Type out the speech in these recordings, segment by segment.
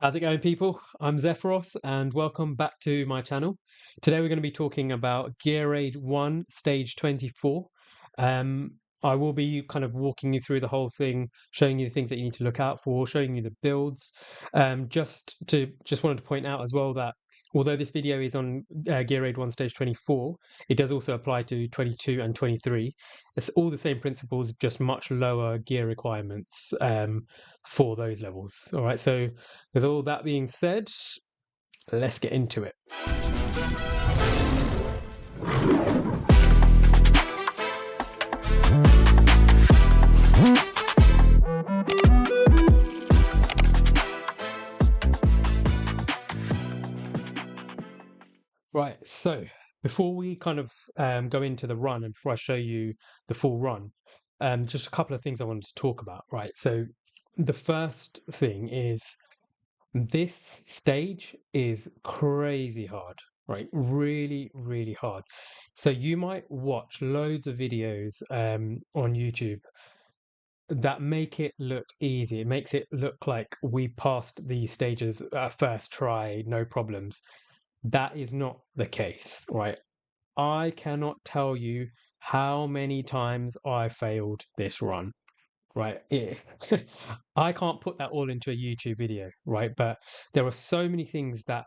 How's it going, people? I'm Zephyros, and welcome back to my channel. Today, we're going to be talking about GR1 Stage 24. Um, I will be kind of walking you through the whole thing, showing you the things that you need to look out for, showing you the builds. Just wanted to point out as well that although this video is on GR1 Stage 24, it does also apply to 22 and 23. It's all the same principles, just much lower gear requirements for those levels. All right, so with all that being said, let's get into it. Right, so before we kind of go into the run and before I show you the full run, just a couple of things I wanted to talk about. Right, so the first thing is this stage is crazy hard, right? Really, really hard. So you might watch loads of videos on YouTube that make it look easy. It makes it look like we passed these stages first try, no problems. That is not the case, right? I cannot tell you how many times I failed this run, right? I can't put that all into a YouTube video, right? But there are so many things that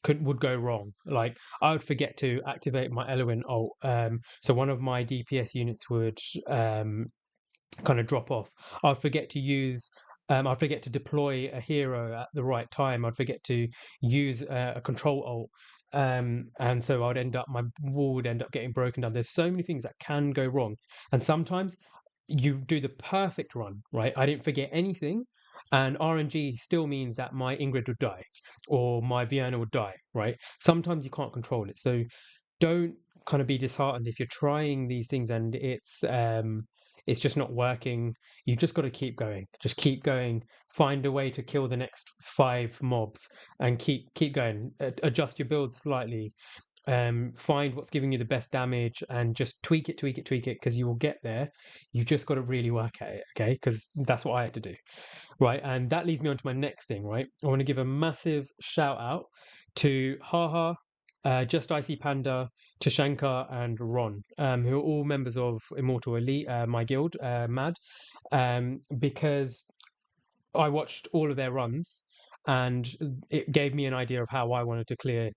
would go wrong. Like I would forget to activate my Eloin ult. So one of my DPS units would kind of drop off. I'd forget to use. I'd forget to deploy a hero at the right time. I'd forget to use a control ult. And so I'd end up, my wall would end up getting broken down. There's so many things that can go wrong. And sometimes you do the perfect run, right? I didn't forget anything. And RNG still means that my Ingrid would die or my Vienna would die, right? Sometimes you can't control it. So don't kind of be disheartened if you're trying these things and it's just not working. You've just got to keep going. Just keep going. Find a way to kill the next 5 mobs and keep going. Adjust your build slightly. Find what's giving you the best damage and just tweak it, because you will get there. You've just got to really work at it, okay? Because that's what I had to do, right? And that leads me on to my next thing, right? I want to give a massive shout out to Haha, Just Icy Panda, Tashanka, and Ron, who are all members of Immortal Elite, my guild, Mad, because I watched all of their runs and it gave me an idea of how I wanted to clear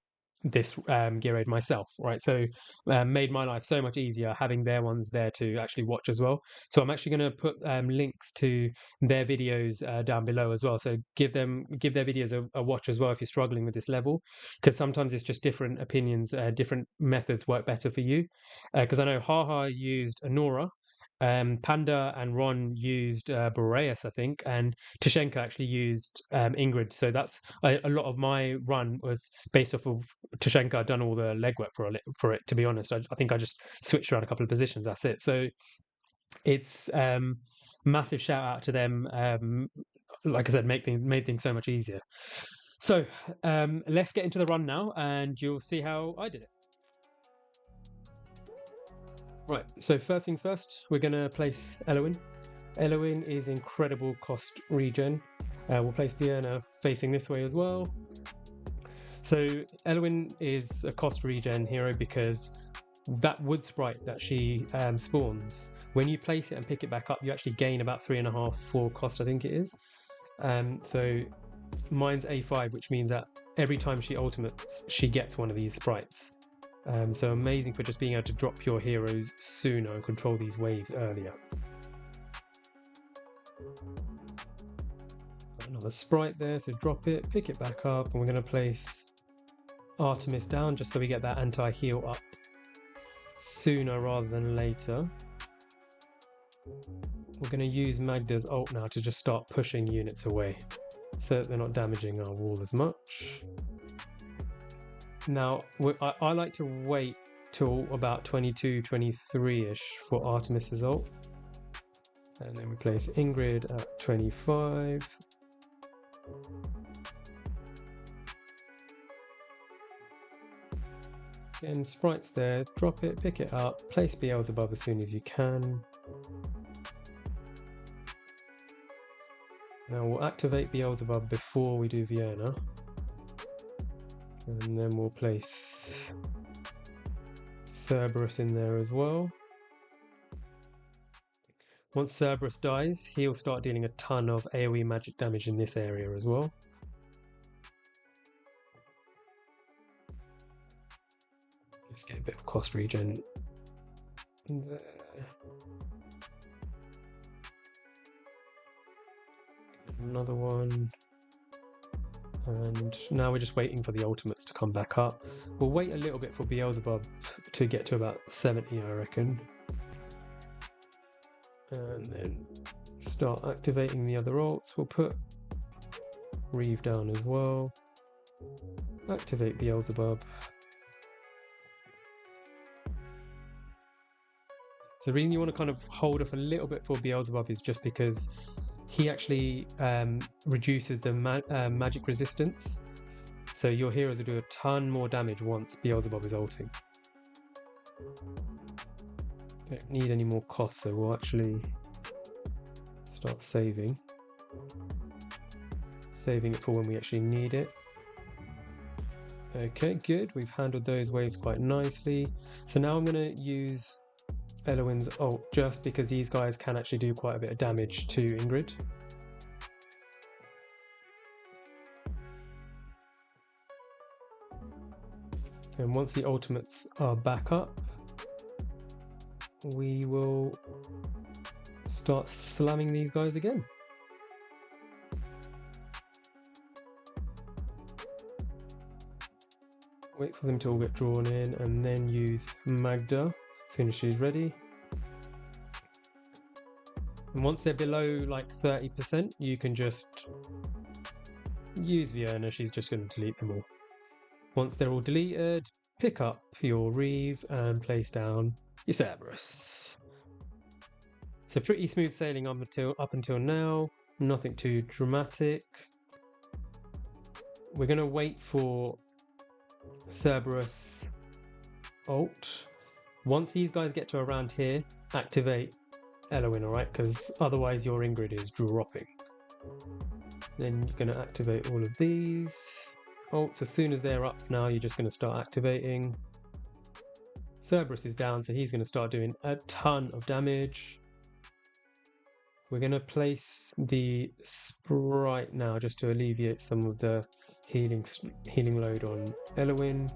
this gear raid myself, right? So made my life so much easier having their ones there to actually watch as well. So I'm actually going to put links to their videos down below as well. So give their videos a watch as well if you're struggling with this level, because sometimes it's just different opinions, different methods work better for you. Because I know Haha used Anora, Panda and Ron used Boreas, I think, and Tashenka actually used Ingrid. So that's a lot of my run was based off of Tashenka. I'd done all the legwork for it. To be honest, I think I just switched around a couple of positions. That's it. So it's massive shout out to them. Like I said, made things so much easier. So let's get into the run now, and you'll see how I did it. Right, so first things first, we're going to place Eloin. Eloin is incredible cost regen. We'll place Vienna facing this way as well. So Eloin is a cost regen hero because that wood sprite that she spawns, when you place it and pick it back up, you actually gain about 3.5, 4 cost, I think it is. So mine's A5, which means that every time she ultimates, she gets one of these sprites. So amazing for just being able to drop your heroes sooner and control these waves earlier. Another sprite there, so drop it, pick it back up, and we're going to place Artemis down just so we get that anti-heal up sooner rather than later. We're going to use Magda's ult now to just start pushing units away so that they're not damaging our wall as much. Now, I like to wait till about 22, 23-ish for Artemis's ult. And then we place Ingrid at 25. Again, sprites there, drop it, pick it up, place Beelzebub as soon as you can. Now we'll activate Beelzebub before we do Vienna. And then we'll place Cerberus in there as well. Once Cerberus dies, he'll start dealing a ton of AoE magic damage in this area as well. Let's get a bit of cost regen there. Another one. And now we're just waiting for the ultimates to come back up. We'll wait a little bit for Beelzebub to get to about 70, I reckon. And then start activating the other ults. We'll put Reeve down as well. Activate Beelzebub. So the reason you want to kind of hold off a little bit for Beelzebub is just because he actually reduces the magic resistance. So your heroes will do a ton more damage once Beelzebub is ulting. Don't need any more costs, so we'll actually start saving. Saving it for when we actually need it. Okay, good. We've handled those waves quite nicely. So now I'm going to use Elowin's ult just because these guys can actually do quite a bit of damage to Ingrid. And once the ultimates are back up, we will start slamming these guys again. Wait for them to all get drawn in and then use Magda as soon as she's ready. And once they're below like 30%, you can just use Vienna. She's just going to delete them all. Once they're all deleted, pick up your Reeve and place down your Cerberus. So pretty smooth sailing up until now. Nothing too dramatic. We're going to wait for Cerberus ult. Once these guys get to around here, activate Elowin, alright? Because otherwise your Ingrid is dropping. Then you're going to activate all of these ults. As soon as they're up now, you're just going to start activating. Cerberus is down, so he's going to start doing a ton of damage. We're going to place the Sprite now just to alleviate some of the healing load on Elowin.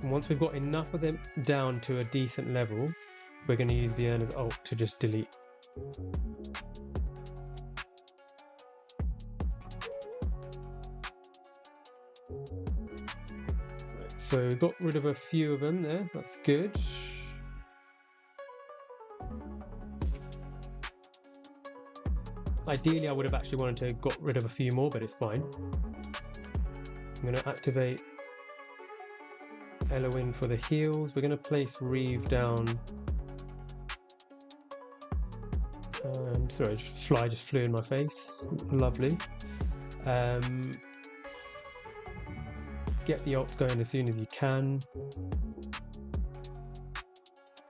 And once we've got enough of them down to a decent level, we're going to use Vienna's ult to just delete. Right, so got rid of a few of them there, that's good. Ideally, I would have actually wanted to got rid of a few more, but it's fine. I'm going to activate Elowin for the heals. We're going to place Reeve down. Sorry, fly just flew in my face. Lovely. Get the ults going as soon as you can.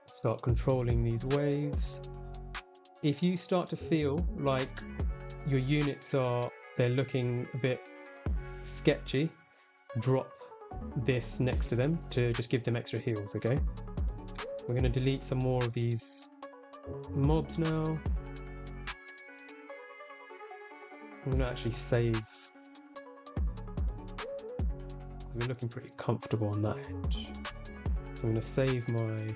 Start controlling these waves. If you start to feel like your units they're looking a bit sketchy, drop this next to them to just give them extra heals, okay? We're going to delete some more of these mobs now. I'm going to actually save, because we're looking pretty comfortable on that edge. So I'm going to save my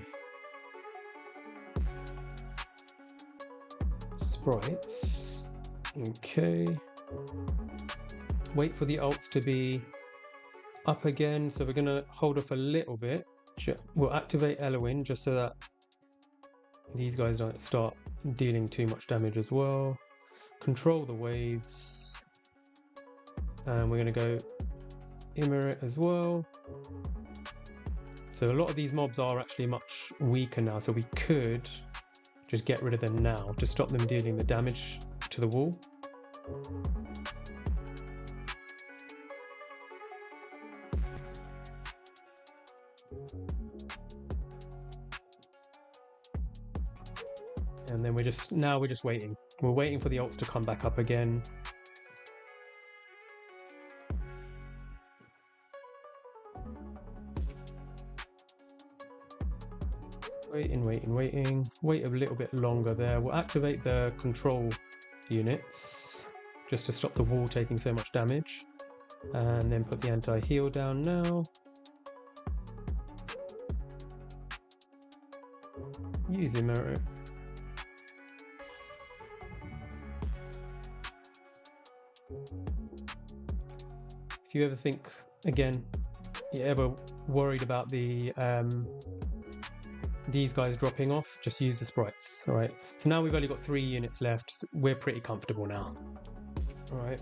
sprites. Okay. Wait for the ults to be up again. So we're going to hold off a little bit. We'll activate Elowin just so that these guys don't start dealing too much damage as well. Control the waves. And we're going to go Immerit as well. So a lot of these mobs are actually much weaker now. So we could just get rid of them now to stop them dealing the damage to the wall. And then we're just waiting. We're waiting for the ults to come back up again. Waiting. Wait a little bit longer there. We'll activate the control units just to stop the wall taking so much damage. And then put the anti-heal down now. Use Emerit. If you ever think, again, you're ever worried about the these guys dropping off, just use the sprites. All right, so now we've only got 3 units left, so we're pretty comfortable now. All right,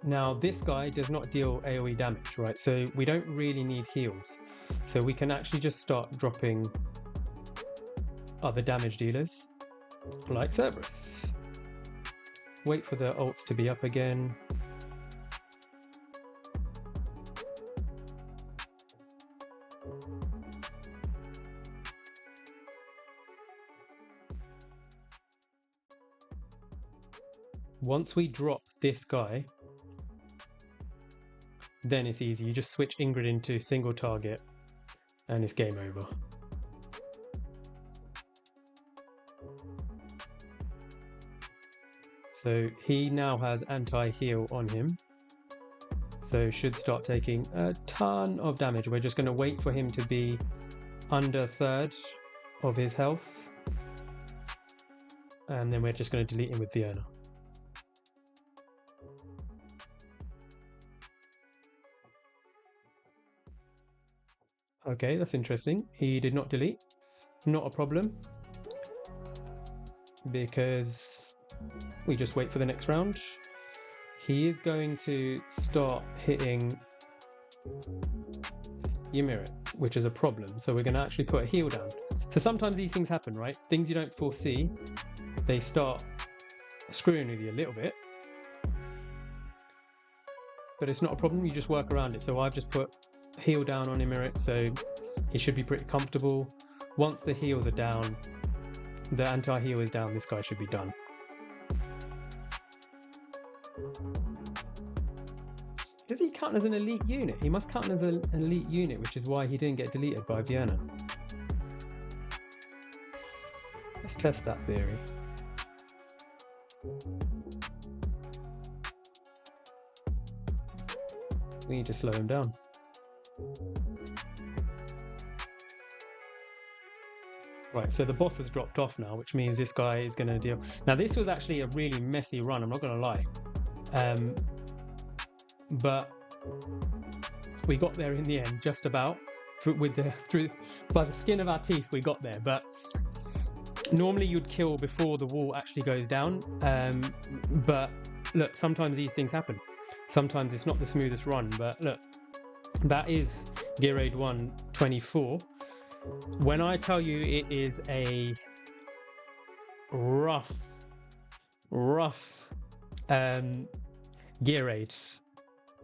now this guy does not deal AoE damage, right? So we don't really need heals, so we can actually just start dropping other damage dealers like Cerberus. Wait for the ults to be up again. Once we drop this guy, then it's easy. You just switch Ingrid into single target and it's game over. So he now has anti-heal on him. So should start taking a ton of damage. We're just going to wait for him to be under 1/3 of his health. And then we're just going to delete him with Vienna. Okay, that's interesting. He did not delete. Not a problem. Because we just wait for the next round. He is going to start hitting Ymir, which is a problem. So we're going to actually put a heal down. So sometimes these things happen, right? Things you don't foresee, they start screwing with you a little bit. But it's not a problem, you just work around it. So I've just put heal down on Ymir, so he should be pretty comfortable. Once the heals are down, the anti-heal is down, this guy should be done. Does he count as an elite unit? He must count as an elite unit, which is why he didn't get deleted by Vienna. Let's test that theory. We need to slow him down. Right, so the boss has dropped off now, which means this guy is going to deal. Now, this was actually a really messy run, I'm not going to lie. But we got there in the end, just about. By the skin of our teeth, we got there. But normally you'd kill before the wall actually goes down. But look, sometimes these things happen. Sometimes it's not the smoothest run, but look, that is GR1 24. When I tell you it is a rough gear raid,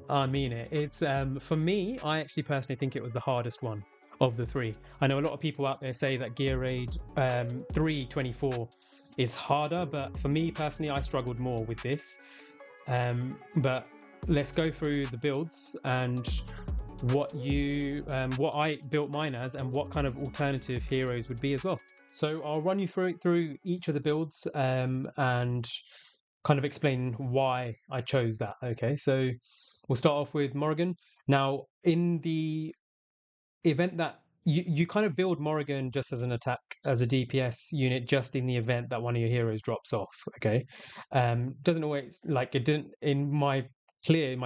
I mean it. It's for me, I actually personally think it was the hardest one of the 3. I know a lot of people out there say that gear raid 324 is harder, but for me personally, I struggled more with this. But let's go through the builds and what I built mine as and what kind of alternative heroes would be as well. So I'll run you through each of the builds and kind of explain why I chose that. Okay, so we'll start off with Morrigan. Now, in the event that you kind of build Morrigan just as an attack, as a DPS unit, just in the event that one of your heroes drops off. Okay, doesn't always, like, it didn't in my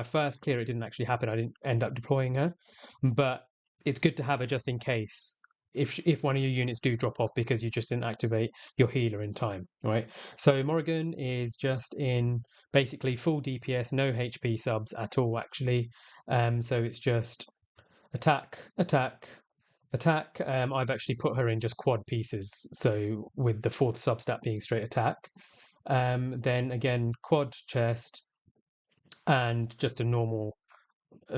first clear, it didn't actually happen. I didn't end up deploying her, but it's good to have her just in case if one of your units do drop off because you just didn't activate your healer in time, right? So Morrigan is just in basically full DPS, no HP subs at all, actually. So it's just attack. I've actually put her in just quad pieces, so with the 4th substat being straight attack. Then again, quad chest, and just a normal.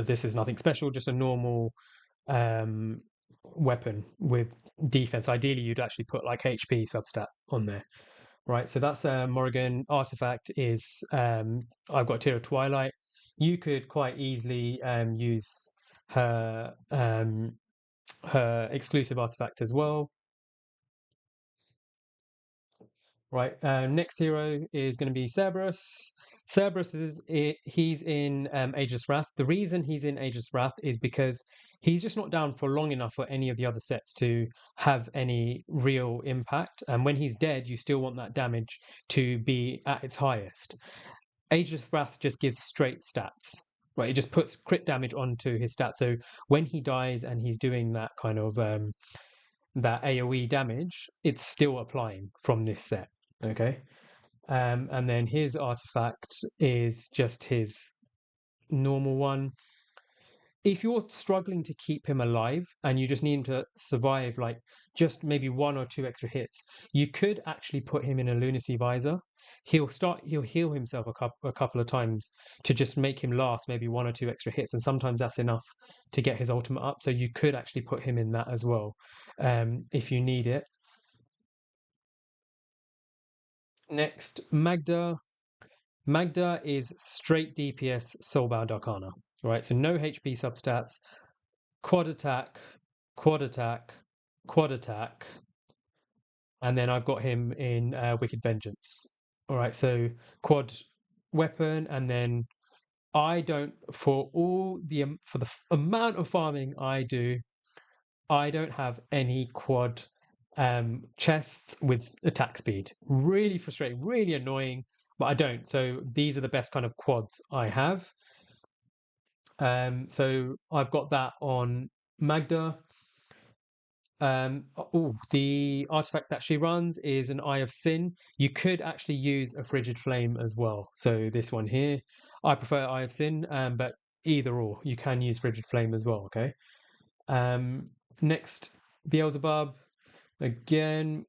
This is nothing special, just a normal weapon with defense. Ideally, you'd actually put like HP substat on there, right? So that's Morrigan. Artifact is I've got Tear of Twilight. You could quite easily use her her exclusive artifact as well. Right. Next hero is going to be Cerberus. Cerberus he's in Aegis Wrath. The reason he's in Aegis Wrath is because he's just not down for long enough for any of the other sets to have any real impact. And when he's dead, you still want that damage to be at its highest. Aegis Wrath just gives straight stats. Right, it just puts crit damage onto his stats. So when he dies and he's doing that kind of that AoE damage, it's still applying from this set. Okay. And then his artifact is just his normal one. If you're struggling to keep him alive and you just need him to survive like just maybe 1 or 2 extra hits, you could actually put him in a lunacy visor. He'll heal himself a couple of times to just make him last maybe 1 or 2 extra hits, and sometimes that's enough to get his ultimate up. So you could actually put him in that as well, if you need it. Next, Magda. Magda is straight DPS Soulbound Arcana, right? So no HP substats, quad attack, quad attack, quad attack, and then I've got him in Wicked Vengeance. All right, so quad weapon, and then I don't for all the for the amount of farming I do, I don't have any quad chests with attack speed. Really frustrating, really annoying, but I don't. So these are the best kind of quads I have. So I've got that on Magda. The artifact that she runs is an Eye of Sin. You could actually use a Frigid Flame as well. So this one here, I prefer Eye of Sin, but either or, you can use Frigid Flame as well. Okay. Um, Next, Beelzebub. Again,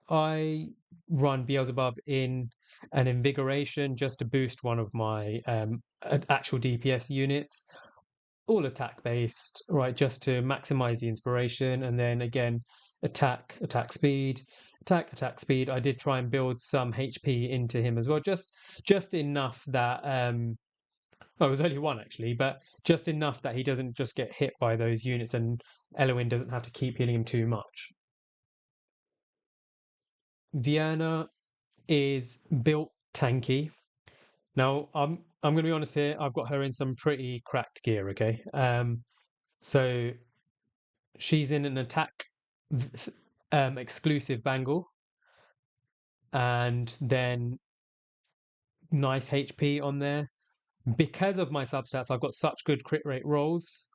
I run Beelzebub in an Invigoration just to boost one of my actual DPS units, all attack based, right? Just to maximize the inspiration, and then again, attack speed, attack speed. I did try and build some HP into him as well, just enough that well, it was only one actually, but just enough that he doesn't just get hit by those units, and Elowin doesn't have to keep healing him too much. Vienna is built tanky. Now, I'm going to be honest here. I've got her in some pretty cracked gear. Okay, so she's in an attack exclusive bangle, and then nice HP on there. Because of my substats, I've got such good crit rate rolls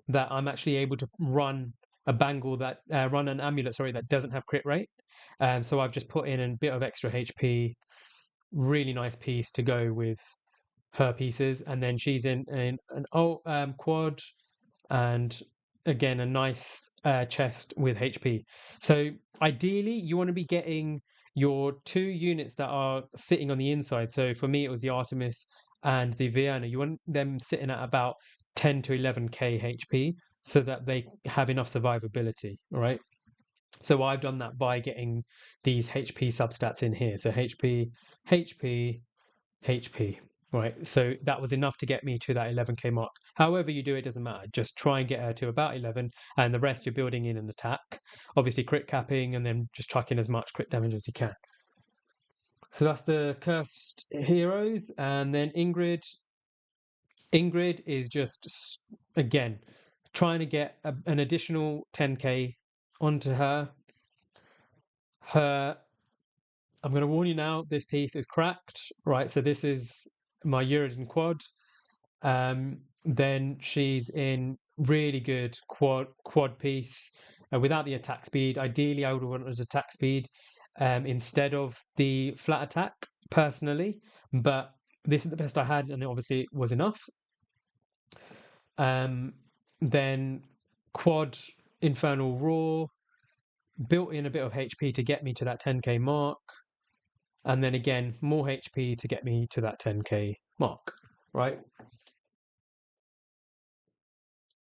that I'm actually able to run a bangle that run an amulet, sorry, that doesn't have crit rate. So I've just put in a bit of extra HP, really nice piece to go with her pieces, and then she's in an quad, and again a nice chest with HP. So ideally, you want to be getting your 2 units that are sitting on the inside. So for me, it was the Artemis and the Vienna. You want them sitting at about 10 to 11k HP so that they have enough survivability. All right. So I've done that by getting these HP substats in here. So HP, HP, HP. Right, so that was enough to get me to that 11k mark. However you do it, doesn't matter. Just try and get her to about 11, and the rest you're building in an attack. Obviously, crit capping, and then just chuck in as much crit damage as you can. So that's the cursed heroes, and then Ingrid. Ingrid is just again trying to get an additional 10k onto her. I'm going to warn you now. This piece is cracked. Right, so this is my Uridin quad. Then she's in really good quad piece without the attack speed. Ideally, I would want an attack speed instead of the flat attack personally, but this is the best I had, and it obviously was enough. Then quad infernal roar, built in a bit of HP to get me to that 10k mark, and then again more HP to get me to that 10k mark. Right.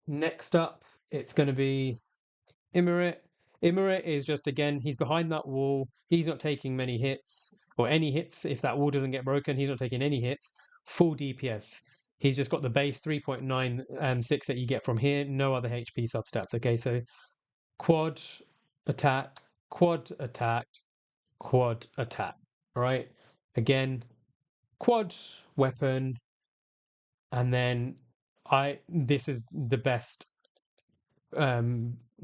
Next up, it's going to be Immerit. Immerit is just, again, he's behind that wall. He's not taking many hits or any hits. If that wall doesn't get broken, he's not taking any hits. Full DPS. He's just got the base 3.96 that you get from here. No other HP substats. Okay, so quad attack, quad attack, quad attack. All right. Again, quad weapon, and then this is the best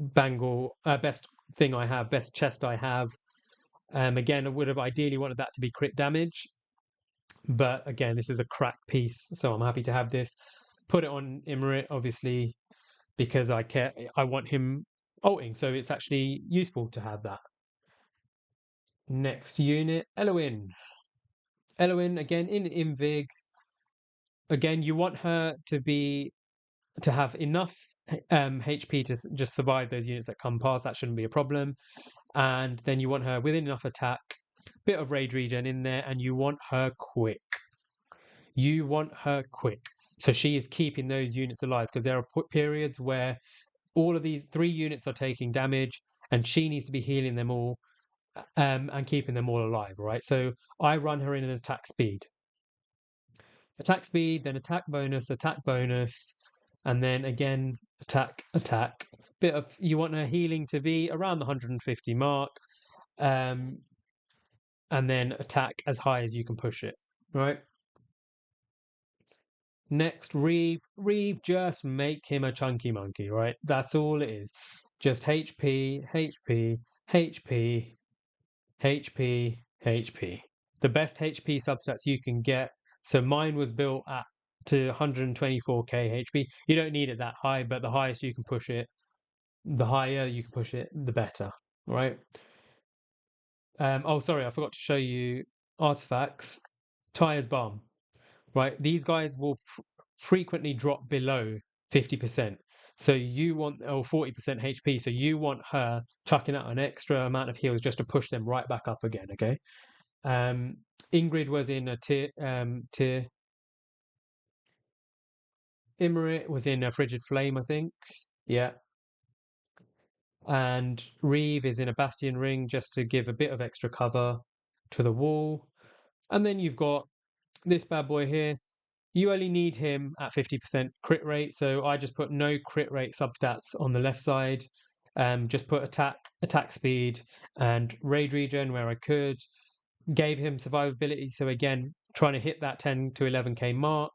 best thing I have, best chest I have. Again, I would have ideally wanted that to be crit damage, but again, this is a crack piece, so I'm happy to have this. Put it on Imrit, obviously, because I want him ulting, so it's actually useful to have that. Next unit, Eloin. Eloin, again, in Invig. Again, you want her to have enough HP to just survive those units that come past. That shouldn't be a problem. And then you want her within enough attack, bit of rage regen in there, and you want her quick. You want her quick. So she is keeping those units alive, because there are periods where all of these 3 units are taking damage, and she needs to be healing them all and keeping them all alive, right? So I run her in an attack speed. Attack speed, then attack bonus, and then again attack. You want her healing to be around the 150 mark, and then attack as high as you can push it, right? Next, Reeve. Reeve, just make him a chunky monkey, right? That's all it is. Just HP, HP, HP, HP, HP. The best HP substats you can get. So mine was built at to 124k HP. You don't need it that high, but the highest you can push it, the higher you can push it, the better, right? Oh, sorry, I forgot to show you artifacts. Tyre's Balm, right? These guys will frequently drop below 50%. So you want, or 40% HP. So you want her chucking out an extra amount of heals just to push them right back up again. Okay. Ingrid was in a tier. Imrit was in a Frigid Flame, I think. Yeah. And Reeve is in a Bastion Ring just to give a bit of extra cover to the wall. And then you've got this bad boy here. You only need him at 50% crit rate, so I just put no crit rate substats on the left side. Just put attack speed, and raid regen where I could. Gave him survivability, so again, trying to hit that 10 to 11k mark.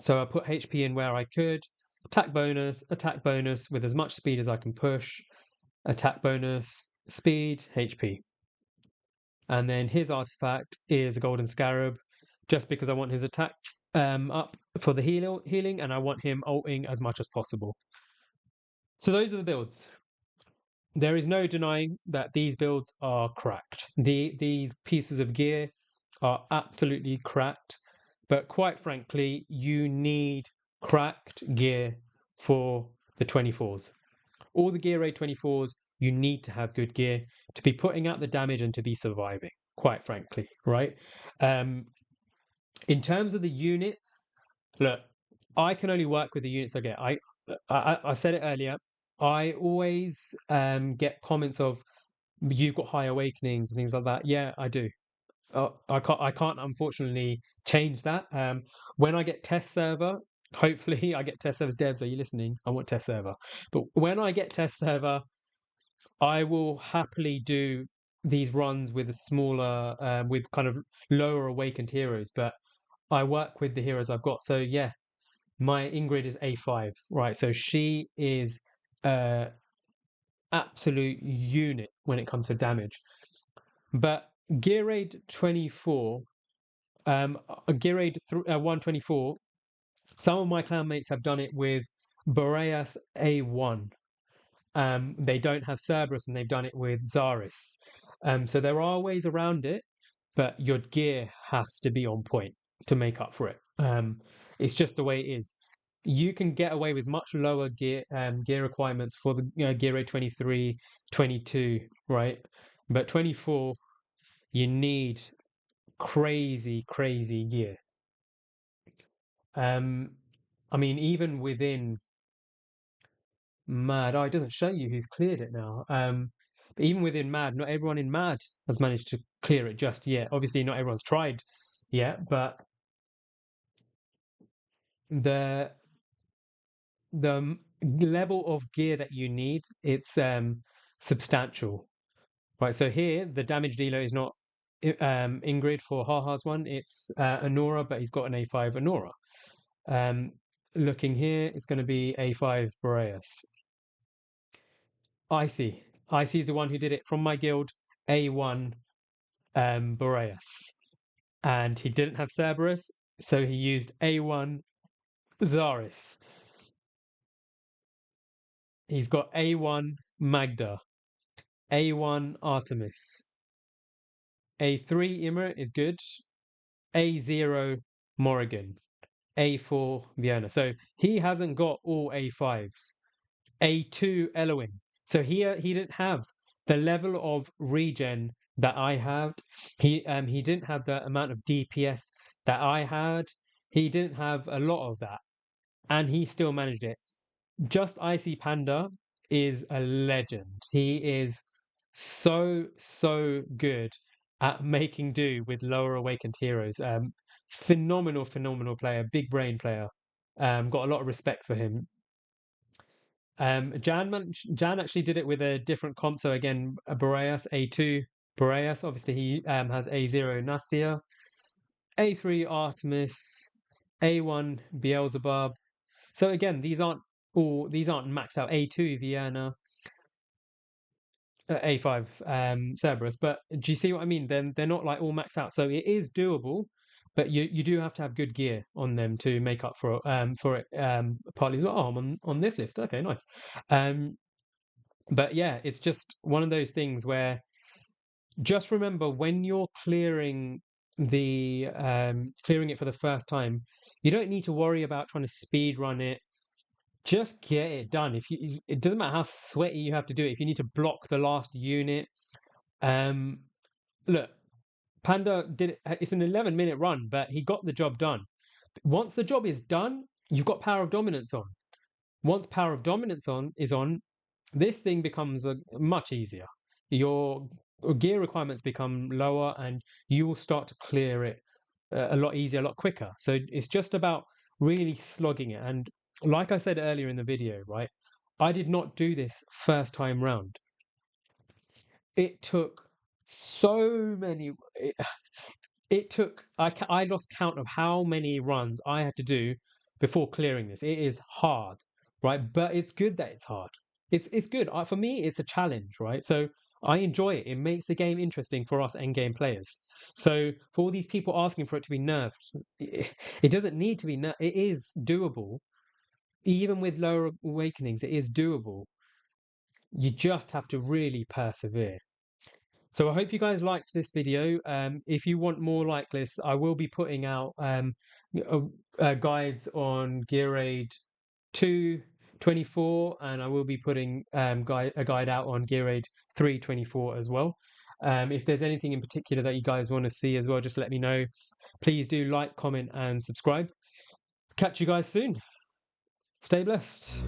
So I put HP in where I could. Attack bonus with as much speed as I can push. Attack bonus, speed, HP. And then his artifact is a golden scarab, just because I want his attack up for the healing, and I want him ulting as much as possible. So those are the builds. There is no denying that these builds are cracked. These pieces of gear are absolutely cracked, but quite frankly, you need cracked gear for the 24s. All the gear raid 24s, you need to have good gear to be putting out the damage and to be surviving, quite frankly, right? In terms of the units, look, I can only work with the units I get. I said it earlier. I always get comments of, you've got high awakenings and things like that. Yeah, I do. I can't unfortunately change that. When I get test server, hopefully I get test servers. Devs, are you listening? I want test server. But when I get test server, I will happily do these runs with a smaller, with kind of lower awakened heroes. But I work with the heroes I've got. So yeah, my Ingrid is A5, right? So she is absolute unit when it comes to damage. But Gear Raid 24, Gear Raid 124, some of my clanmates have done it with Boreas A1. They don't have Cerberus, and they've done it with Zaris. So there are ways around it, but your gear has to be on point to make up for it. It's just the way it is. You can get away with much lower gear requirements for the gear rate 23, 22, right? But 24, you need crazy gear. I mean, even within Mad. Oh, it doesn't show you who's cleared it now. But even within Mad, not everyone in Mad has managed to clear it just yet. Obviously, not everyone's tried yet, but the level of gear that you need, it's substantial. Right, so here the damage dealer is not Ingrid for Haha's one, it's Anora, but he's got an A5 Anora. Looking here, it's going to be A5 Boreas. Icy. Icy is the one who did it from my guild, A1 Boreas. And he didn't have Cerberus, so he used A1 Zaris. He's got A1 Magda, A1 Artemis, A3 Ymir is good, A0 Morrigan, A4 Vienna. So he hasn't got all A5s. A2 Eloin. So here he didn't have the level of regen that I had. He didn't have the amount of DPS that I had. He didn't have a lot of that, and he still managed it. Just Icy Panda is a legend. He is so good at making do with lower awakened heroes. Phenomenal player, big brain player. Got a lot of respect for him. Jan actually did it with a different comp. So again, Boreas A2 Boreas. Obviously, he has A0 Nastia, A3 Artemis, A1 Beelzebub. So again, these aren't maxed out. A2 Vienna, A5 Cerberus. But do you see what I mean? Then they're not like all maxed out. So it is doable, but you do have to have good gear on them to make up for it. Partly as well. Oh, I'm on this list. Okay, nice. But yeah, it's just one of those things where just remember when you're clearing it for the first time, you don't need to worry about trying to speed run it. Just get it done. It doesn't matter how sweaty you have to do it. If you need to block the last unit, look, Panda did it. It's an 11-minute run, but he got the job done. Once the job is done, you've got Power of Dominance on. Once Power of Dominance is on, this thing becomes much easier. Your gear requirements become lower, and you will start to clear it a lot easier, a lot quicker. So it's just about really slogging it. And like I said earlier in the video, right, I did not do this first time round. It took so many. It took. I lost count of how many runs I had to do before clearing this. It is hard, right? But it's good that it's hard. It's good. For me, it's a challenge, right? So I enjoy it. It makes the game interesting for us endgame players. So for all these people asking for it to be nerfed, it doesn't need to be nerfed. It is doable. Even with lower awakenings, it is doable. You just have to really persevere. So I hope you guys liked this video. If you want more like this, I will be putting out guides on Gear Aid 2.24, and I will be putting a guide out on Gear Aid 3.24 as well. If there's anything in particular that you guys want to see as well, just let me know. Please do like, comment, and subscribe. Catch you guys soon. Stay blessed.